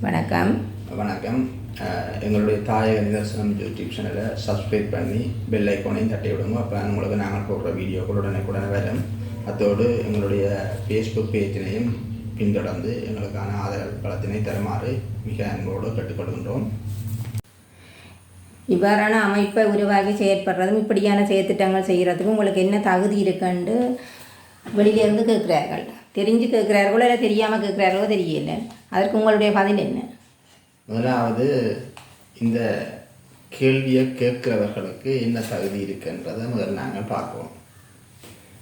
வணக்கம். வணக்கம். எங்களுடைய தாயக நிதர்சனம் யூடியூப் சேனலை சப்ஸ்கிரைப் பண்ணி பெல் ஐக்கானையும் தட்டி விடுங்க. அப்போ உங்களுக்கு நாங்கள் போடுற வீடியோக்கள் உடனே வரும். அத்தோடு எங்களுடைய ஃபேஸ்புக் பேஜினையும் பின்தொடர்ந்து எங்களுக்கான ஆதரவு பலத்தினை தருமாறு மிக அன்போடு கேட்டுக்கொள்கின்றோம். இவ்வாறான அமைப்பை உருவாக்கி செயற்படுறதும் இப்படியான செயற்திட்டங்கள் செய்கிறதுக்கும் உங்களுக்கு என்ன தகுதி இருக்குன்னு வெளியிலேருந்து கேட்குறார்கள். தெரிஞ்சு கேட்குறார்களோ இல்லை தெரியாமல் கேட்குறார்களோ தெரியல. அதற்கு உங்களுடைய பதில் என்ன? முதலாவது, இந்த கேள்வியை கேட்குறவர்களுக்கு என்ன தகுதி இருக்குன்றதை முதல்ல நாங்கள் பார்ப்போம்.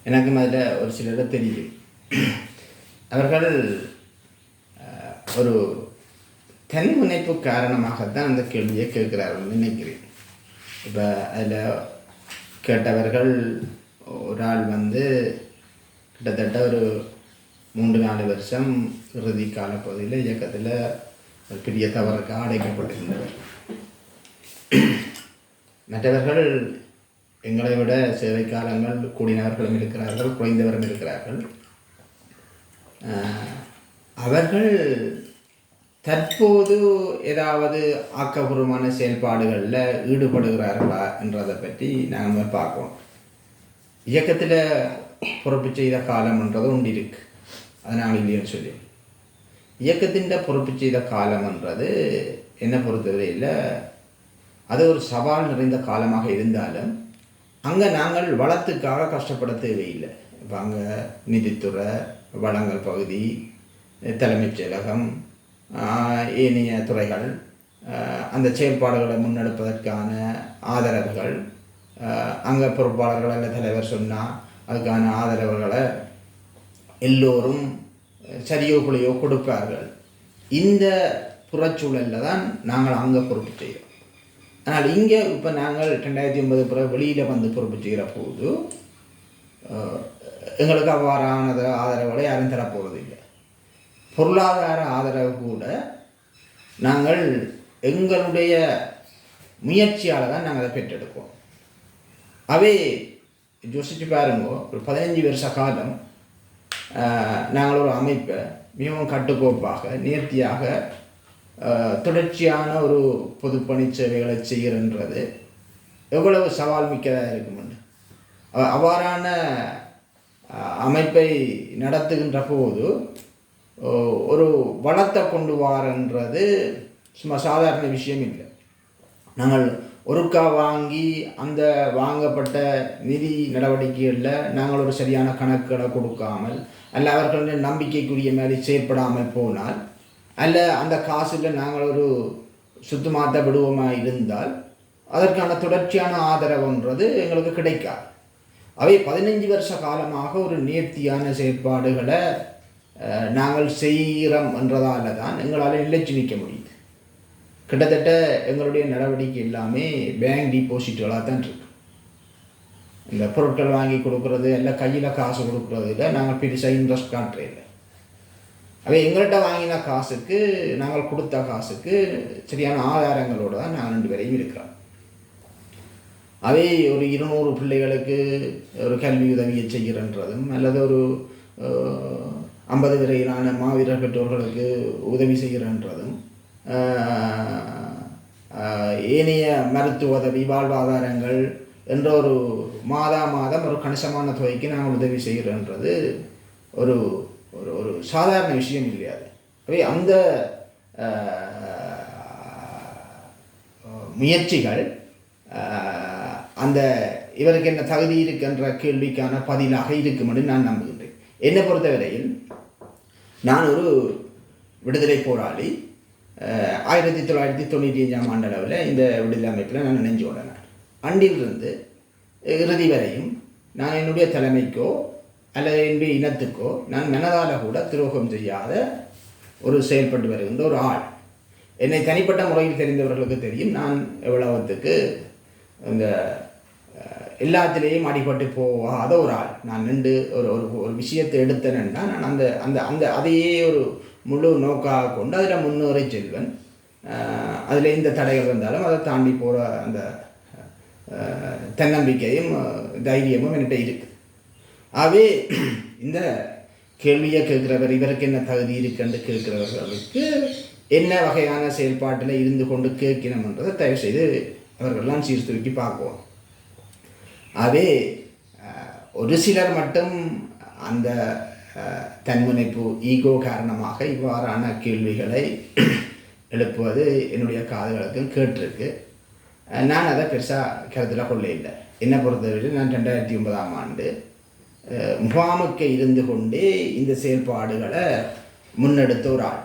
எனக்கு அதில் ஒரு சிலரை தெரியும். அவர்கள் ஒரு தன்முனைப்பு காரணமாகத்தான் அந்த கேள்வியை கேட்குறார்கள் நினைக்கிறேன். இப்போ அதில் கேட்டவர்கள் ஒரு ஆள் கிட்டத்தட்ட ஒரு 3-4 வருஷம் இறுதி காலப்பகுதியில் இயக்கத்தில் ஒரு பெரிய தவறுக்காக அடைக்கப்பட்டிருந்தவர். மற்றவர்கள் எங்களை விட சேவை காலங்கள் கூடினவர்களும் இருக்கிறார்கள், குறைந்தவரும் இருக்கிறார்கள். அவர்கள் தற்போது ஏதாவது ஆக்கப்பூர்வமான செயல்பாடுகளில் ஈடுபடுகிறார்களா என்றதை பற்றி நாங்கள் பார்க்கணும். இயக்கத்தில் பொறுப்பு செய்த காலம்ன்றது ஒன்று இருக்கு, அதை நாங்கள் இல்லைன்னு சொல்லி. இயக்கத்தின் பொறுப்பு செய்த காலம்ன்றது என்னை பொறுத்தவரையில் அது ஒரு சவால் நிறைந்த காலமாக இருந்தாலும் அங்கே நாங்கள் வளத்துக்காக கஷ்டப்பட தேவையில்லை. இப்போ அங்கே நிதித்துறை, வளங்கள் பகுதி, தலைமைச் செயலகம், ஏனைய துறைகள், அந்த செயல்பாடுகளை முன்னெடுப்பதற்கான ஆதரவுகள், அங்கே பொறுப்பாளர்கள் அல்ல தலைவர் சொன்னால் அதுக்கான ஆதரவுகளை எல்லோரும் சரியோ பிள்ளையோ கொடுப்பார்கள். இந்த புறச்சூழலில் தான் நாங்கள் அங்கே பொறுப்பு செய்கிறோம். ஆனால் இங்கே இப்போ நாங்கள் 2009 பிறகு வெளியில் பொறுப்பு செய்கிற போது எங்களுக்கு அவ்வாறான ஆதரவுகளை யாரும் தரப்போவது இல்லை. பொருளாதார ஆதரவு கூட நாங்கள் எங்களுடைய முயற்சியால் தான் நாங்கள் அதை பெற்றெடுப்போம். அவை யோசிச்சு பாருங்க, ஒரு 15 வருஷ காலம் நாங்கள் ஒரு அமைப்பை மிகவும் கட்டுக்கோப்பாக நேர்த்தியாக தொடர்ச்சியான ஒரு பொதுப்பணி சேவைகளை செய்கிறன்றது எவ்வளவு சவால் மிக்கதாக இருக்குமென்று. அவ்வாறான அமைப்பை நடத்துகின்ற போது ஒரு வளத்தை கொண்டு வாரன்றது சும்மா சாதாரண விஷயம் இல்லை. நாங்கள் ஒருக்கா வாங்கி அந்த வாங்கப்பட்ட நிதி நடவடிக்கைகளில் நாங்கள் ஒரு சரியான கணக்குகளை கொடுக்காமல் அல்ல அவர்களுடைய நம்பிக்கைக்குரிய மாதிரி செயற்படாமல் போனால் அல்ல அந்த காசில் நாங்கள் ஒரு சுத்தமாத்த விடுவோமாக இருந்தால் அதற்கான தொடர்ச்சியான ஆதரவுன்றது எங்களுக்கு கிடைக்காது. அவை 15 வருஷ காலமாக ஒரு நேர்த்தியான செயற்பாடுகளை நாங்கள் செய்கிறோம் என்றதால தான் எங்களால் நிலைச்சு நிற்க முடியுது. கிட்டத்தட்ட எங்களுடைய நடவடிக்கை எல்லாமே பேங்க் டிபாசிட்டுகளாக தான் இருக்கு. இந்த பொருட்கள் வாங்கி கொடுக்குறது இல்லை கையில் காசு கொடுக்குறதுல நாங்கள் பெருசாக இன்ட்ரெஸ்ட் காட்டுறதில்லை. அவை எங்கள்கிட்ட வாங்கின காசுக்கு நாங்கள் கொடுத்த காசுக்கு சரியான ஆதாரங்களோடு தான் நாங்கள் 2 பேரையும் இருக்கிறோம். அவை ஒரு 200 பிள்ளைகளுக்கு ஒரு கல்வி உதவியை செய்கிறன்றதும் அல்லது ஒரு 50 வரையிலான மாவீரர் பெற்றோர்களுக்கு உதவி செய்கிறன்றதும் ஏனைய மருத்துவ உதவி, வாழ்வாதாரங்கள் என்ற ஒரு மாதம் ஒரு கணிசமான தொகைக்கு நாங்கள் உதவி செய்கிறோன்றது ஒரு ஒரு சாதாரண விஷயம் இல்லையாது. அந்த முயற்சிகள் அந்த இவருக்கு என்ன தகுதி இருக்கின்ற கேள்விக்கான பதிலாக இருக்கும் என்று நான் நம்புகின்றேன். என்னை பொறுத்தவரையில் நான் ஒரு விடுதலை போராளி. 1995ஆம் ஆண்டளவில் இந்த விடுதலை அமைப்பில் நான் நினைஞ்சு கொண்டேன். அன்றிலிருந்து இறுதி வரையும் நான் என்னுடைய தலைமைக்கோ அல்லது என்னுடைய இனத்துக்கோ நான் மனதால் கூட துரோகம் செய்யாத ஒரு செயல்பட்டு வருகின்ற ஒரு ஆள். என்னை தனிப்பட்ட முறையில் தெரிந்தவர்களுக்கு தெரியும் நான் எவ்வளவுத்துக்கு இந்த எல்லாத்திலேயும் அடிபட்டு போகாத ஒரு ஆள். நான் நின்று ஒரு விஷயத்தை எடுத்தேன்னா நான் அந்த அந்த அந்த அதையே ஒரு முழு நோக்காக கொண்டு அதில் முன்னேறி செல்வன். அதில் எந்த தடைகள் இருந்தாலும் அதை தாண்டி போகிற அந்த தன்னம்பிக்கையும் தைரியமும் என்கிட்ட இருக்குது. ஆகவே இந்த கேள்வியை கேட்குறவர் இவருக்கு என்ன தகுதி இருக்குன்னு கேட்குறவர்களுக்கு என்ன வகையான செயல்பாட்டில் இருந்து கொண்டு கேட்கணும்ன்றதை தயவு செய்து அவர்கள்லாம் சீர்தூக்கி பார்க்குவோம். அதே ஒரு சிலர் மட்டும் அந்த தன்முனைப்பு ஈகோ காரணமாக இவ்வாறான கேள்விகளை எழுப்புவது என்னுடைய காதுகளுக்கும் கேட்டிருக்கு. நான் அதை பெருசாக கருத்தில் கொள்ள இல்லை. என்னை பொறுத்தவரை நான் 2009ஆம் ஆண்டு முகாமுக்கு இருந்து கொண்டே இந்த செயல்பாடுகளை முன்னெடுத்த ஒரு ஆள்.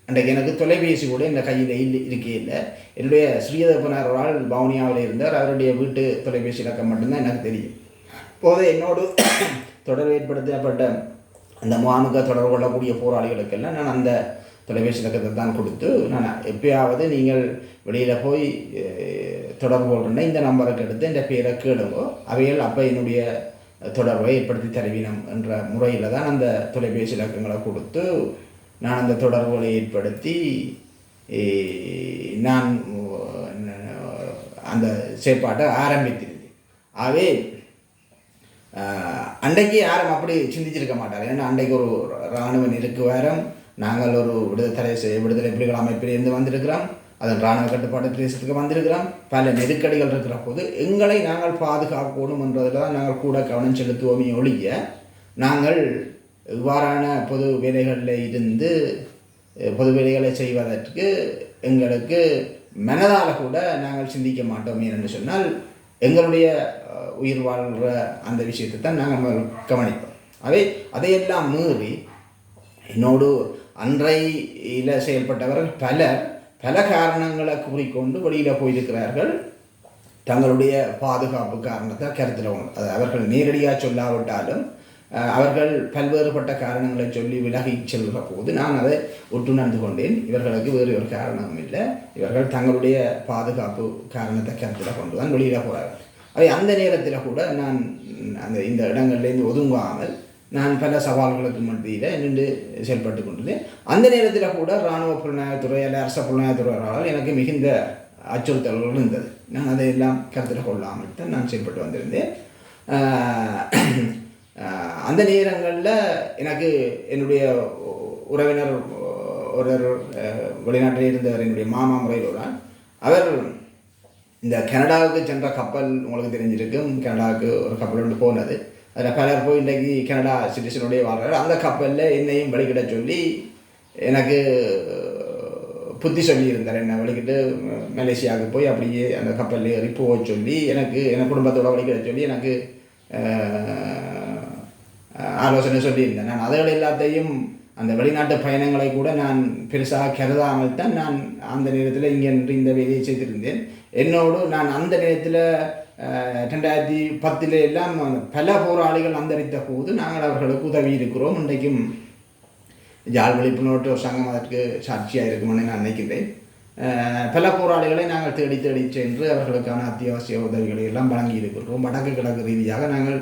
அன்றைக்கு எனக்கு தொலைபேசி கூட இந்த கையில் இருக்கே இல்லை. என்னுடைய ஸ்ரீதப்பனார் ஒரு ஆள் பவுனியாவில் இருந்தார். அவருடைய வீட்டு தொலைபேசி இலக்கம் மட்டும்தான் எனக்கு தெரியும். இப்போது என்னோடு தொடர்பு ஏற்படுத்தப்பட்ட அந்த முகாமுக தொடர்பு கொள்ளக்கூடிய போராளிகளுக்கெல்லாம் நான் அந்த தொலைபேசி இலக்கத்தை தான் கொடுத்து, நான் எப்பயாவது நீங்கள் வெளியில் போய் தொடர்பு கொள்கிறேன்னா இந்த நம்பருக்கு எடுத்து இந்த பேரை கேளுங்கோ, அவைகள் அப்போ என்னுடைய தொடர்பை ஏற்படுத்தி தருவினம் என்ற முறையில் தான் அந்த தொலைபேசி இலக்கங்களை கொடுத்து நான் அந்த தொடர்புகளை ஏற்படுத்தி நான் அந்த செயற்பாட்டை ஆரம்பித்திருந்தேன். ஆகவே அன்றைக்கு யாரும் அப்படி சிந்திச்சிருக்க மாட்டார். ஏன்னா அன்றைக்கு ஒரு இராணுவ நெருக்குவாரம், நாங்கள் ஒரு விடுதலை புலிகள் அமைப்பிலிருந்து வந்திருக்கிறோம், அதன் இராணுவ கட்டுப்பாட்டு பிரதேசத்துக்கு வந்திருக்கிறோம், பல நெருக்கடிகள் இருக்கிற போது எங்களை நாங்கள் பாதுகாக்கணும் என்றதில் தான் நாங்கள் கூட கவனம் செலுத்துவோமே ஒழிய, நாங்கள் இவ்வாறான பொது வேலைகளில் இருந்து பொது வேலைகளை செய்வதற்கு எங்களுக்கு மனதால் கூட நாங்கள் சிந்திக்க மாட்டோம். என்று சொன்னால் எங்களுடைய உயிர் வாழ்கிற அந்த விஷயத்தை தான் நாங்கள் கவனிப்போம். அதையெல்லாம் மீறி என்னோடு அன்றையில் செயல்பட்டவர்கள் பல காரணங்களை கூறிக்கொண்டு வெளியில் போயிருக்கிறார்கள். தங்களுடைய பாதுகாப்பு காரணத்தை கருத்தில் கொண்டு, அது அவர்கள் நேரடியாக சொல்லாவிட்டாலும் அவர்கள் பல்வேறுபட்ட காரணங்களை சொல்லி விலகி செல்கிற போது நான் அதை ஒட்டுணர்ந்து கொண்டேன். இவர்களுக்கு வேறு ஒரு காரணமும் இல்லை, இவர்கள் தங்களுடைய பாதுகாப்பு காரணத்தை கருத்தில் கொண்டு தான் வெளியில் போகிறார்கள். அந்த நேரத்தில் கூட நான் இந்த இடங்கள்லேருந்து ஒதுங்காமல் நான் பல சவால்களுக்கு மத்தியில் நின்று செயல்பட்டு கொண்டிருந்தேன். அந்த நேரத்தில் கூட இராணுவ புலனாய்வுத்துறை அல்ல அரச புலனாய்வுத்துறையால் எனக்கு மிகுந்த அச்சுறுத்தல்கள் இருந்தது. நான் அதையெல்லாம் கருத்தில் கொள்ளாமல் தான் நான் செயல்பட்டு வந்திருந்தேன். அந்த நேரங்களில் எனக்கு என்னுடைய உறவினர் ஒரு வெளிநாட்டில் இருந்தவர், என்னுடைய மாமா முறையில் அவர் இந்த கனடாவுக்கு சென்ற கப்பல் உங்களுக்கு தெரிஞ்சிருக்கும். கனடாவுக்கு ஒரு கப்பல் ஒன்று போனது. அதில் பலர் போய் இன்றைக்கு கனடா சிட்டிசனுடைய வாழ்கிறார். அந்த கப்பலில் என்னையும் வழிகிட சொல்லி எனக்கு புத்தி சொல்லியிருந்தார். என்னை வழிகிட்டு மலேசியாவுக்கு போய் அப்படியே அந்த கப்பலில் ஏறி போக சொல்லி என் குடும்பத்தோடு வழிகிட சொல்லி எனக்கு ஆலோசனை சொல்லியிருந்தேன். நான் அதுகள் எல்லாத்தையும் அந்த வெளிநாட்டு பயணங்களை கூட நான் பெருசாக கருதாமல் தான் நான் அந்த நேரத்தில் இங்கே இந்த வேலையை செய்திருந்தேன். என்னோடு நான் அந்த நேரத்தில் 2010 எல்லாம் பல போராளிகள் அந்தரித்த போது நாங்கள் அவர்களுக்கு உதவி இருக்கிறோம். இன்றைக்கும் ஜாழ் விழிப்புணர்வு சங்கம் அதற்கு சாட்சியாக இருக்குமென்னு நான் நினைக்கிறேன். பல போராளிகளை நாங்கள் தேடி சென்று அவர்களுக்கான அத்தியாவசிய உதவிகளை எல்லாம் வழங்கி இருக்கிறோம். வடக்கு கிழக்கு ரீதியாக நாங்கள்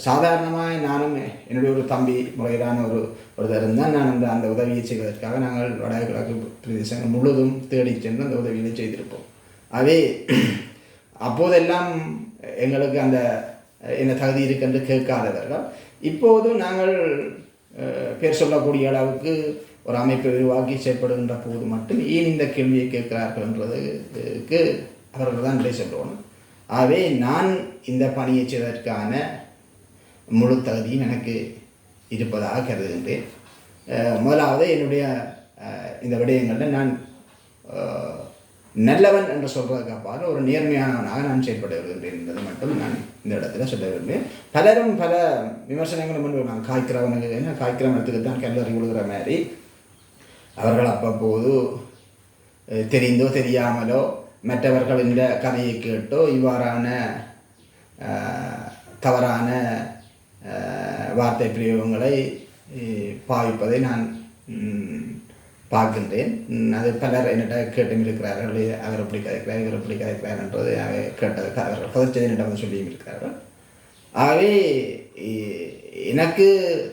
சாதாரணமாக நானும் என்னுடைய ஒரு தம்பி முறையிலான ஒருத்தர் இருந்தால் நான் அந்த உதவியை செய்வதற்காக நாங்கள் வடக்கு கிழக்கு பிரதேசங்கள் முழுவதும் தேடி சென்று அந்த உதவிகளை செய்திருப்போம். அதே அப்போதெல்லாம் எங்களுக்கு அந்த என்ன தகுதி இருக்குன்னு கேட்காதவர்கள் இப்போது நாங்கள் பேர் சொல்லக்கூடிய அளவுக்கு ஒரு அமைப்பை உருவாக்கி செயல்படுகின்ற போது மட்டும் ஏன் இந்த கேள்வியை கேட்கிறார்கள்ன்றதுக்கு அவர்கள் தான் விடை சொல்லணும். ஆகவே நான் இந்த பணியை செய்வதற்கான முழு தகுதியும் எனக்கு இருப்பதாக கருதுகின்றேன். முதலாவது என்னுடைய இந்த விடயங்களில் நான் நல்லவன் என்று சொல்வதற்கு அப்பால் ஒரு நேர்மையானவனாக நான் செயல்பட்டு வருகின்றேன் என்பதை மட்டும் நான் இந்த இடத்துல சொல்ல விரும்புகிறேன். பலரும் பல விமர்சனங்களும் முன்பு நான் காய்க்கிறவனுக்கு தான் கல்லறி விழுகிற மாதிரி அவர்கள் அப்பப்போது தெரிந்தோ தெரியாமலோ மற்றவர்கள் இந்த கதையை கேட்டோ இவ்வாறான தவறான வார்த்தை பிரயோகங்களை பாவிப்பதை நான் பார்க்கின்றேன். அது பலர் என்னிட்ட கேட்டும் இருக்கிறார்கள். அவர் எப்படி கதைக்கிறார், இவர் எப்படி கதைக்கிறார் என்றது கேட்டதுக்கு அவர்கள் கதைச்சதை என்னிட்ட வந்து சொல்லியும் இருக்கிறார்கள். ஆகவே எனக்கு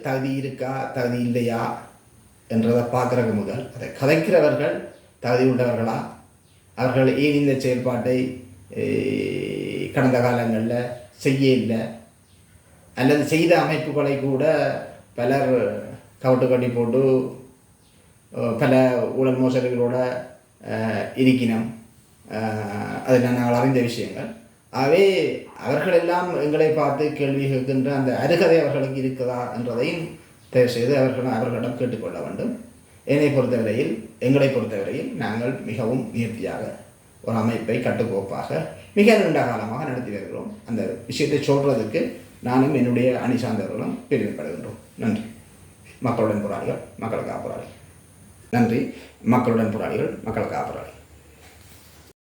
தகுதி இருக்கா தகுதி இல்லையா என்றதை பார்க்குறது முதல் அதை கதைக்கிறவர்கள் தகுதி உள்ளவர்களா, அவர்கள் ஏன் இந்த செயல்பாட்டை கடந்த காலங்களில் செய்ய இல்லை அல்லது செய்த அமைப்புகளை கூட பலர் கவுட்டு கட்டி போட்டு பல ஊழல் மோசடிகளோட இருக்கணும். அதெல்லாம் நாங்கள் அறிந்த விஷயங்கள். ஆகவே அவர்களெல்லாம் எங்களை பார்த்து கேள்வி கேட்கின்ற அந்த அருகதை அவர்களுக்கு இருக்குதா என்றதையும் தயவு செய்து அவர்களிடம் கேட்டுக்கொள்ள வேண்டும். எங்களை பொறுத்தவரையில் நாங்கள் மிகவும் நேர்த்தியாக ஒரு அமைப்பை கட்டுக்கோப்பாக மிக நீண்ட காலமாக நடத்தி வருகிறோம். அந்த விஷயத்தை சொல்கிறதுக்கு நானும் என்னுடைய அணி சார்ந்தவர்களும் பெருமைப்படுகின்றோம். நன்றி. மக்களுடன் போராளிகள் மக்களுக்காக போராளிகள். நன்றி. மக்களுடன் போராளிகள் மக்களுக்காக போராளிகள்.